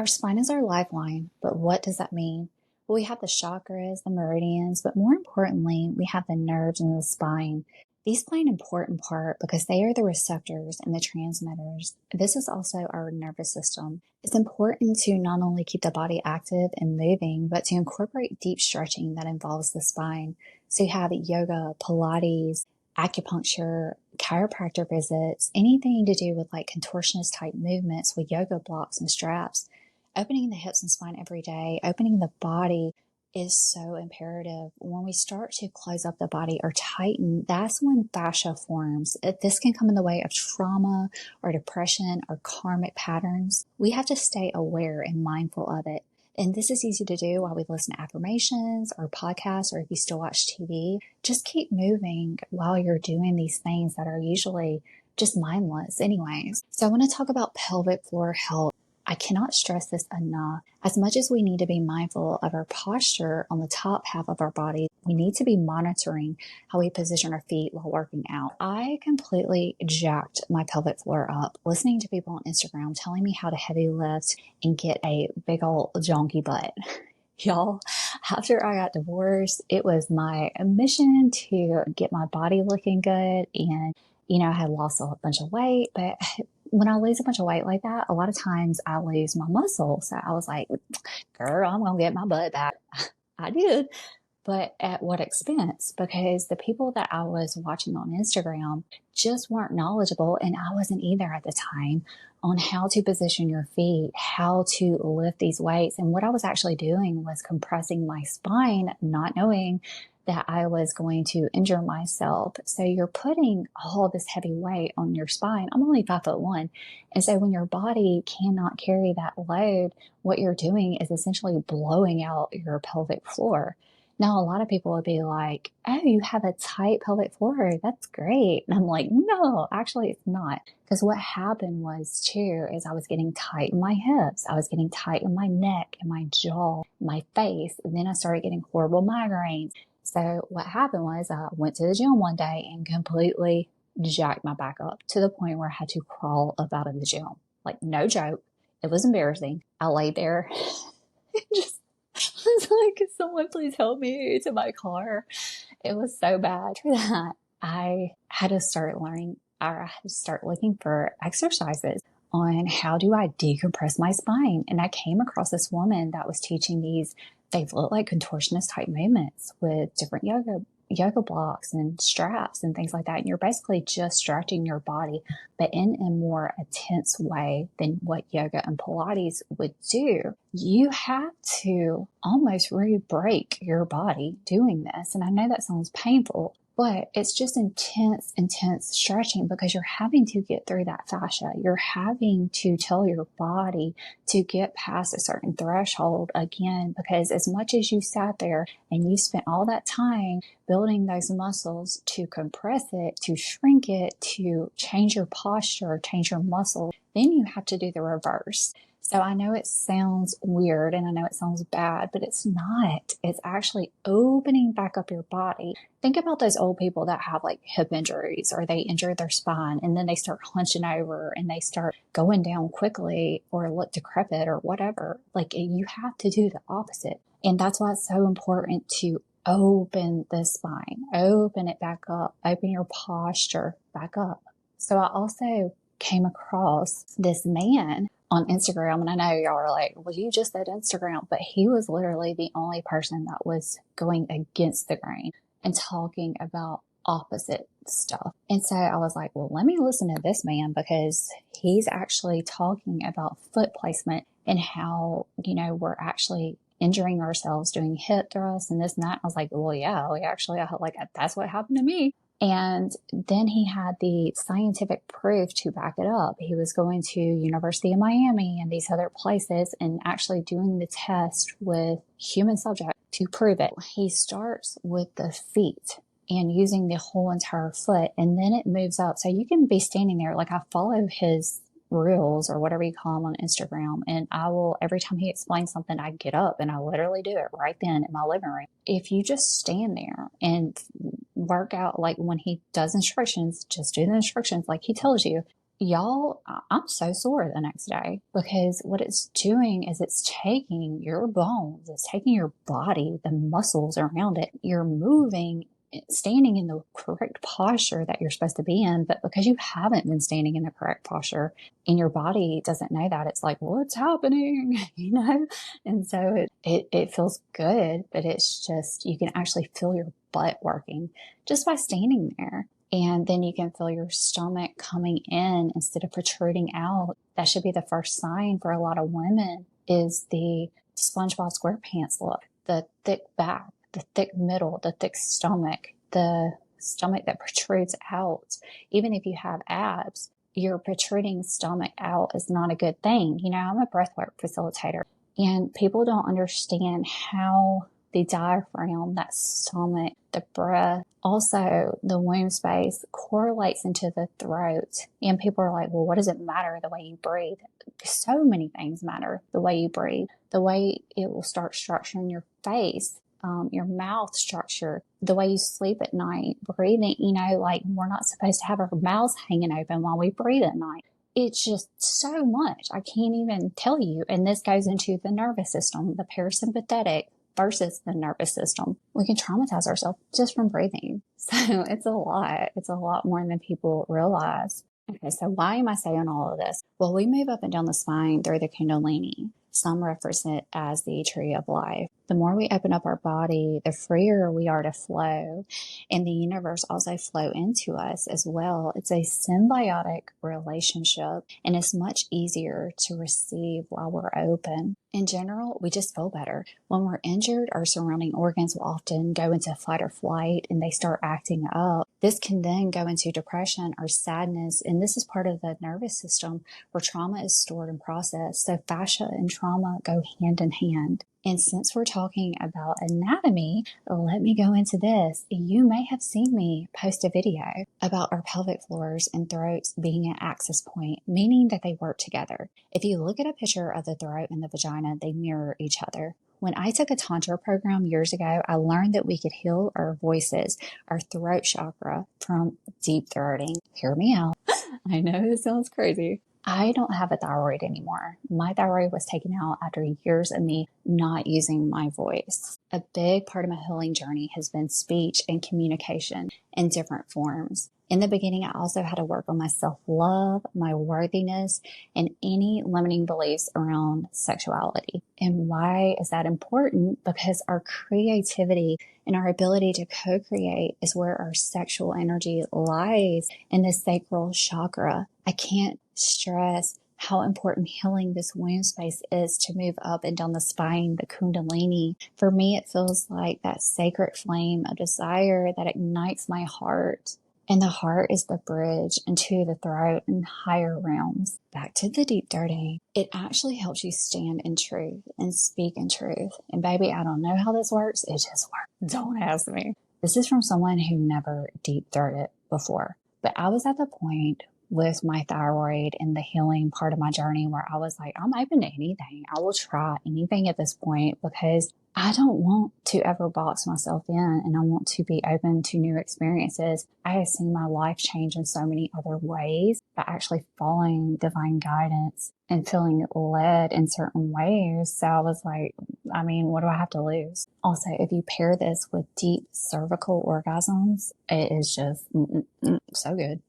Our spine is our lifeline, but what does that mean? Well, we have the chakras, the meridians, but more importantly, we have the nerves in the spine. These play an important part because they are the receptors and the transmitters. This is also our nervous system. It's important to not only keep the body active and moving, but to incorporate deep stretching that involves the spine. So you have yoga, Pilates, acupuncture, chiropractor visits, anything to do with like contortionist type movements with yoga blocks and straps. Opening the hips and spine every day, opening the body is so imperative. When we start to close up the body or tighten, that's when fascia forms. This can come in the way of trauma or depression or karmic patterns. We have to stay aware and mindful of it. And this is easy to do while we listen to affirmations or podcasts, or if you still watch TV. Just keep moving while you're doing these things that are usually just mindless anyways. So I want to talk about pelvic floor health. I cannot stress this enough. As much as we need to be mindful of our posture on the top half of our body, we need to be monitoring how we position our feet while working out. I completely jacked my pelvic floor up, listening to people on Instagram telling me how to heavy lift and get a big old donkey butt. Y'all, after I got divorced, it was my mission to get my body looking good. And, I had lost a bunch of weight, but when I lose a bunch of weight like that, a lot of times I lose my muscle. So I was like, girl, I'm going to get my butt back. I did. But at what expense? Because the people that I was watching on Instagram just weren't knowledgeable, and I wasn't either at the time, on how to position your feet, how to lift these weights. And what I was actually doing was compressing my spine, not knowing that I was going to injure myself. So you're putting all this heavy weight on your spine. I'm only 5'1". And so when your body cannot carry that load, what you're doing is essentially blowing out your pelvic floor. Now, a lot of people would be like, oh, you have a tight pelvic floor. That's great. And I'm like, no, actually it's not. Because what happened was too, is I was getting tight in my hips. I was getting tight in my neck and my jaw, my face. And then I started getting horrible migraines. So what happened was I went to the gym one day and completely jacked my back up to the point where I had to crawl up out of the gym. Like, no joke. It was embarrassing. I laid there just I was like, can someone please help me to my car? It was so bad. For that, I had to start learning, or I had to start looking for exercises on how do I decompress my spine. And I came across this woman that was teaching these, they look like contortionist type movements with different yoga blocks and straps and things like that. And you're basically just stretching your body, but in a more intense way than what yoga and Pilates would do. You have to almost re-break your body doing this. And I know that sounds painful, but it's just intense stretching because you're having to get through that fascia. You're having to tell your body to get past a certain threshold again, because as much as you sat there and you spent all that time building those muscles to compress it, to shrink it, to change your posture, change your muscle, then you have to do the reverse. So I know it sounds weird and I know it sounds bad, but it's not. It's actually opening back up your body. Think about those old people that have like hip injuries, or they injure their spine and then they start hunching over and they start going down quickly or look decrepit or whatever. Like, you have to do the opposite. And that's why it's so important to open the spine, open it back up, open your posture back up. So I also came across this man on Instagram, and I know y'all are like, well, you just said Instagram, but he was literally the only person that was going against the grain and talking about opposite stuff. And so I was like, well, let me listen to this man, because he's actually talking about foot placement and how, we're actually injuring ourselves doing hip thrusts and this and that. I was like, well, yeah, that's what happened to me. And then he had the scientific proof to back it up. He was going to University of Miami and these other places and actually doing the test with human subjects to prove it. He starts with the feet and using the whole entire foot, and then it moves up. So you can be standing there. Like, I follow his reels or whatever you call them on Instagram, and I will, every time he explains something, I get up and I literally do it right then in my living room. If you just stand there and work out, like when he does instructions, just do the instructions like he tells you, Y'all, I'm so sore the next day because what it's doing is it's taking your bones, it's taking your body, the muscles around it. You're moving, standing in the correct posture that you're supposed to be in. But because you haven't been standing in the correct posture and your body doesn't know that, it's like, what's happening? And so it feels good, but it's just, you can actually feel your butt working just by standing there. And then you can feel your stomach coming in instead of protruding out. That should be the first sign for a lot of women is the SpongeBob SquarePants look, the thick back, the thick middle, the thick stomach, the stomach that protrudes out. Even if you have abs, your protruding stomach out is not a good thing. I'm a breathwork facilitator, and people don't understand how the diaphragm, that stomach, the breath, also the womb space correlates into the throat. And people are like, well, what does it matter the way you breathe? So many things matter the way you breathe, the way it will start structuring your face, your mouth structure, the way you sleep at night, breathing, like we're not supposed to have our mouths hanging open while we breathe at night. It's just so much. I can't even tell you. And this goes into the nervous system, the parasympathetic versus the nervous system. We can traumatize ourselves just from breathing. So it's a lot. It's a lot more than people realize. Okay, so why am I saying all of this? Well, we move up and down the spine through the Kundalini. Some reference it as the tree of life. The more we open up our body, the freer we are to flow, and the universe also flow into us as well. It's a symbiotic relationship, and it's much easier to receive while we're open. In general, we just feel better. When we're injured, our surrounding organs will often go into fight or flight, and they start acting up. This can then go into depression or sadness, and this is part of the nervous system where trauma is stored and processed. So fascia and trauma go hand in hand. And since we're talking about anatomy, let me go into this. You may have seen me post a video about our pelvic floors and throats being an axis point, meaning that they work together. If you look at a picture of the throat and the vagina, they mirror each other. When I took a Tantra program years ago, I learned that we could heal our voices, our throat chakra, from deep throating. Hear me out. I know this sounds crazy. I don't have a thyroid anymore. My thyroid was taken out after years of me not using my voice. A big part of my healing journey has been speech and communication in different forms. In the beginning, I also had to work on my self-love, my worthiness, and any limiting beliefs around sexuality. And why is that important? Because our creativity and our ability to co-create is where our sexual energy lies in the sacral chakra. I can't stress how important healing this womb space is to move up and down the spine, the Kundalini. For me, it feels like that sacred flame of desire that ignites my heart. And the heart is the bridge into the throat and higher realms. Back to the deep dirty. It actually helps you stand in truth and speak in truth. And baby, I don't know how this works. It just works. Don't ask me. This is from someone who never deep throated before. But I was at the point with my thyroid and the healing part of my journey where I was like, I'm open to anything. I will try anything at this point because I don't want to ever box myself in, and I want to be open to new experiences. I have seen my life change in so many other ways by actually following divine guidance and feeling led in certain ways. So I was like, what do I have to lose? Also, if you pair this with deep cervical orgasms, it is just so good.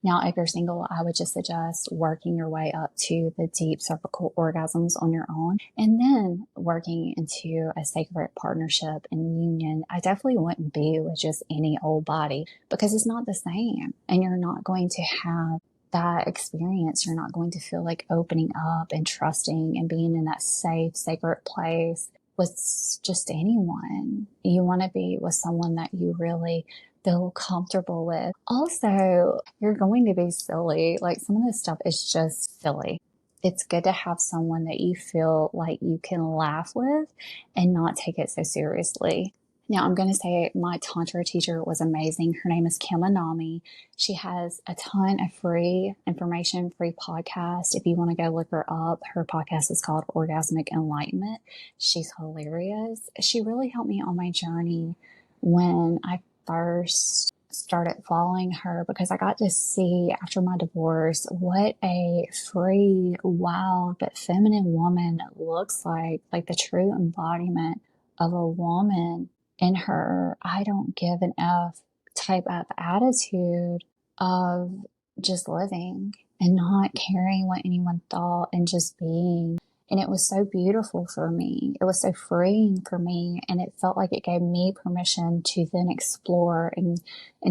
Now, if you're single, I would just suggest working your way up to the deep cervical orgasms on your own and then working into a sacred partnership and union. I definitely wouldn't be with just any old body because it's not the same, and you're not going to have that experience. You're not going to feel like opening up and trusting and being in that safe, sacred place with just anyone. You want to be with someone that you really feel comfortable with. Also, you're going to be silly. Like, some of this stuff is just silly. It's good to have someone that you feel like you can laugh with and not take it so seriously. Now, I'm going to say my Tantra teacher was amazing. Her name is Kim Anami. She has a ton of free information, free podcasts. If you want to go look her up, her podcast is called Orgasmic Enlightenment. She's hilarious. She really helped me on my journey when I first started following her because I got to see after my divorce what a free, wild, but feminine woman looks like the true embodiment of a woman in her I don't give an F type of attitude of just living and not caring what anyone thought and just being. And it was so beautiful for me. It was so freeing for me. And it felt like it gave me permission to then explore and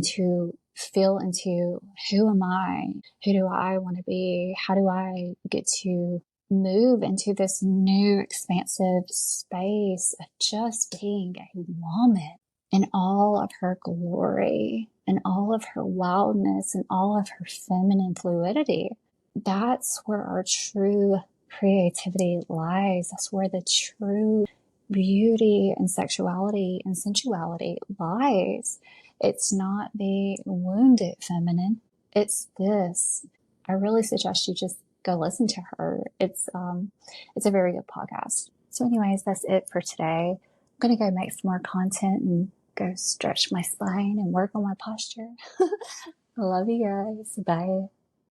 to feel into who am I? Who do I want to be? How do I get to move into this new expansive space of just being a woman in all of her glory and all of her wildness and all of her feminine fluidity? That's where our true creativity lies. That's where the true beauty and sexuality and sensuality lies. It's not the wounded feminine. It's this. I really suggest you just go listen to her. It's a very good podcast. So anyways, that's it for today. I'm going to go make some more content and go stretch my spine and work on my posture. I love you guys. Bye.